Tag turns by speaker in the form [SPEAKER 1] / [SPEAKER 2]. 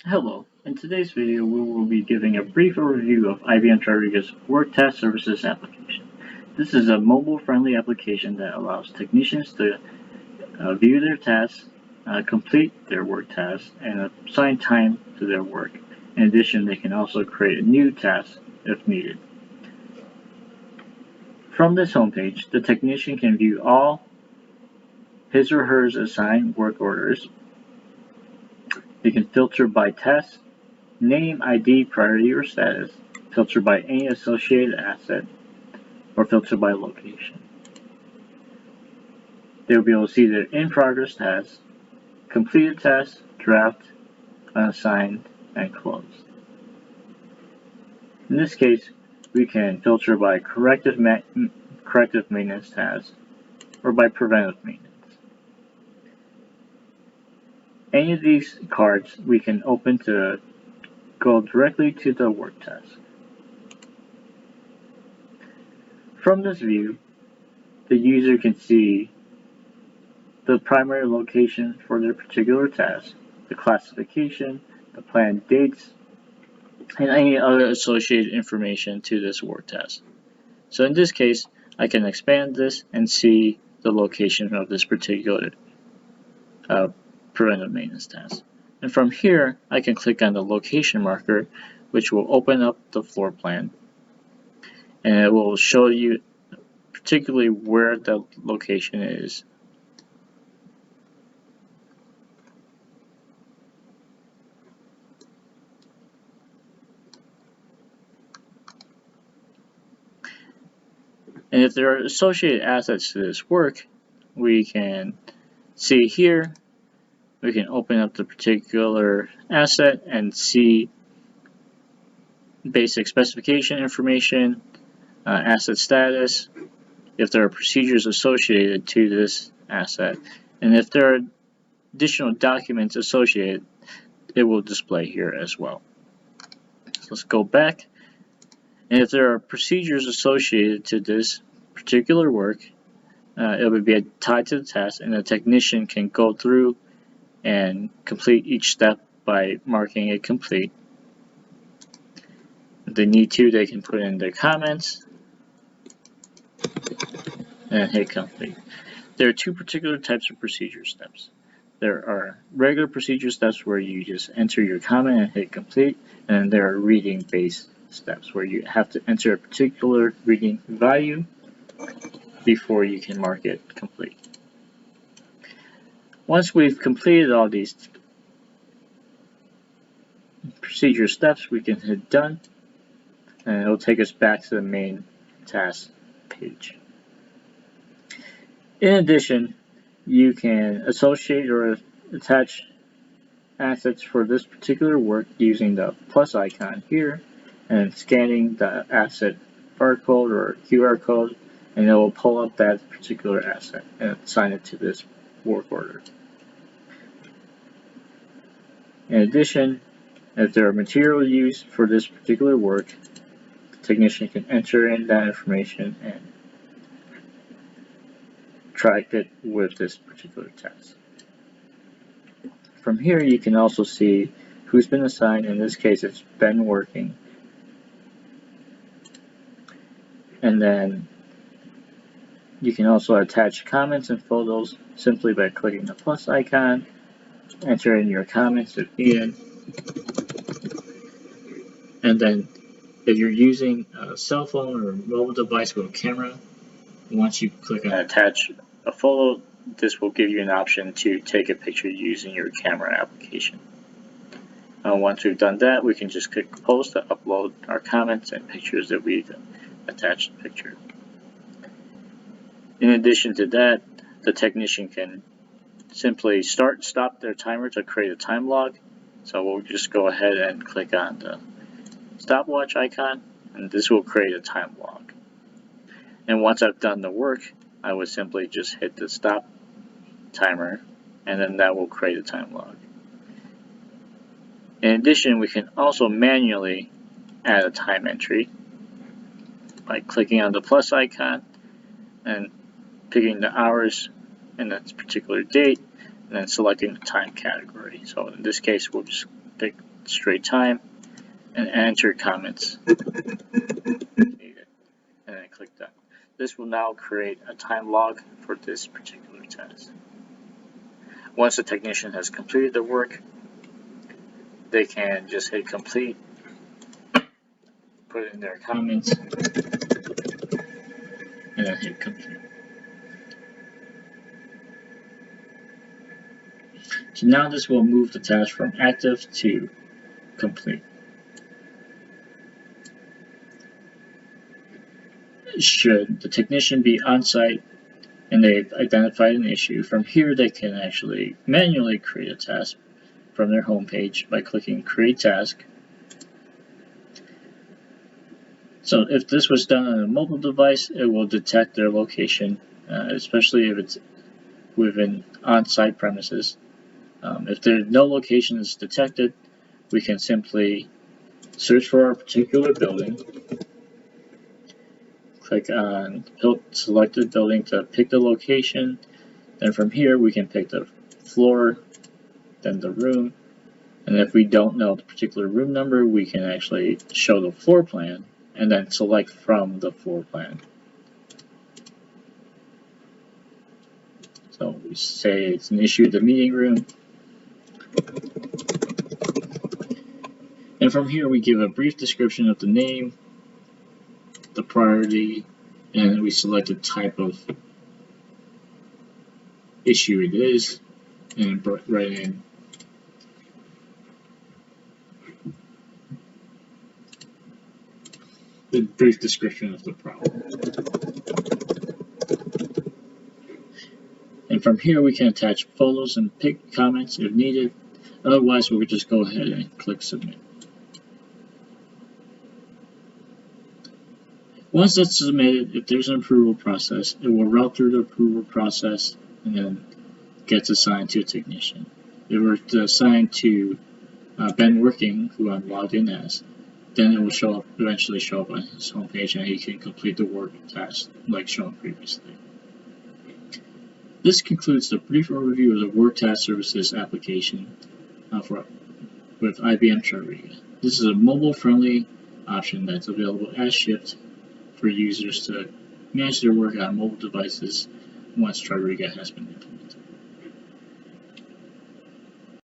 [SPEAKER 1] Hello, in today's video we will be giving a brief overview of IBM TRIRIGA's Work Task Services application. This is a mobile-friendly application that allows technicians to view their tasks, complete their work tasks, and assign time to their work. In addition, they can also create a new task if needed. From this homepage, the technician can view all his or her assigned work orders. They can filter by task, name, ID, priority, or status, filter by any associated asset, or filter by location. They will be able to see their in-progress tasks, completed tasks, draft, unassigned, and closed. In this case, we can filter by corrective maintenance tasks or by preventive maintenance. Any of these cards we can open to go directly to the work task. From this view, the user can see the primary location for their particular task, the classification, the planned dates, and any other associated information to this work task. So in this case, I can expand this and see the location of this particular preventive maintenance task. And from here, I can click on the location marker, which will open up the floor plan, and it will show you particularly where the location is. And if there are associated assets to this work, we can see here, we can open up the particular asset and see basic specification information, asset status, if there are procedures associated to this asset, and if there are additional documents associated, it will display here as well. So let's go back. And if there are procedures associated to this particular work, it would be tied to the task, and the technician can go through and complete each step by marking it complete. If they need to, they can put in their comments and hit complete. There are two particular types of procedure steps. There are regular procedure steps where you just enter your comment and hit complete, and there are reading-based steps where you have to enter a particular reading value before you can mark it complete. Once we've completed all these procedure steps, we can hit done, and it'll take us back to the main task page. In addition, you can associate or attach assets for this particular work using the plus icon here and scanning the asset barcode or QR code, and it will pull up that particular asset and assign it to this work order. In addition, if there are material used for this particular work, the technician can enter in that information and track it with this particular task. From here, you can also see who's been assigned. In this case, it's been working. And then you can also attach comments and photos simply by clicking the plus icon, enter in your comments if needed. And then if you're using a cell phone or mobile device with a camera, once you click on attach a photo, this will give you an option to take a picture using your camera application. Once we've done that, we can just click post to upload our comments and pictures that we've attached the picture. In addition to that, the technician can simply stop their timer to create a time log. So we'll just go ahead and click on the stopwatch icon, and this will create a time log. And once I've done the work, I would simply just hit the stop timer, and then that will create a time log. In addition, we can also manually add a time entry by clicking on the plus icon and picking the hours and that particular date, and then selecting the time category. So in this case, we'll just pick straight time, and enter comments needed, and then click done. This will now create a time log for this particular task. Once the technician has completed the work, they can just hit complete, put it in their comments, and then hit complete. So now this will move the task from active to complete. Should the technician be on site and they've identified an issue, from here they can actually manually create a task from their home page by clicking Create Task. So if this was done on a mobile device, it will detect their location, especially if it's within on-site premises. If no location is detected, we can simply search for our particular building, click on selected building to pick the location, then from here we can pick the floor, then the room, and if we don't know the particular room number, we can actually show the floor plan and then select from the floor plan. So we say it's an issue in the meeting room, and from here we give a brief description of the name, the priority, and we select the type of issue it is, and write in the brief description of the problem. And from here we can attach photos and pick comments if needed. Otherwise, we'll just go ahead and click submit. Once that's submitted, if there's an approval process, it will route through the approval process and then gets assigned to a technician. If it's assigned to Ben Working, who I'm logged in as, then it will eventually show up on his homepage and he can complete the work task like shown previously. This concludes the brief overview of the Work Task Services application with IBM TRIRIGA. This is a mobile-friendly option that's available as shipped for users to manage their work on mobile devices once TRIRIGA has been implemented.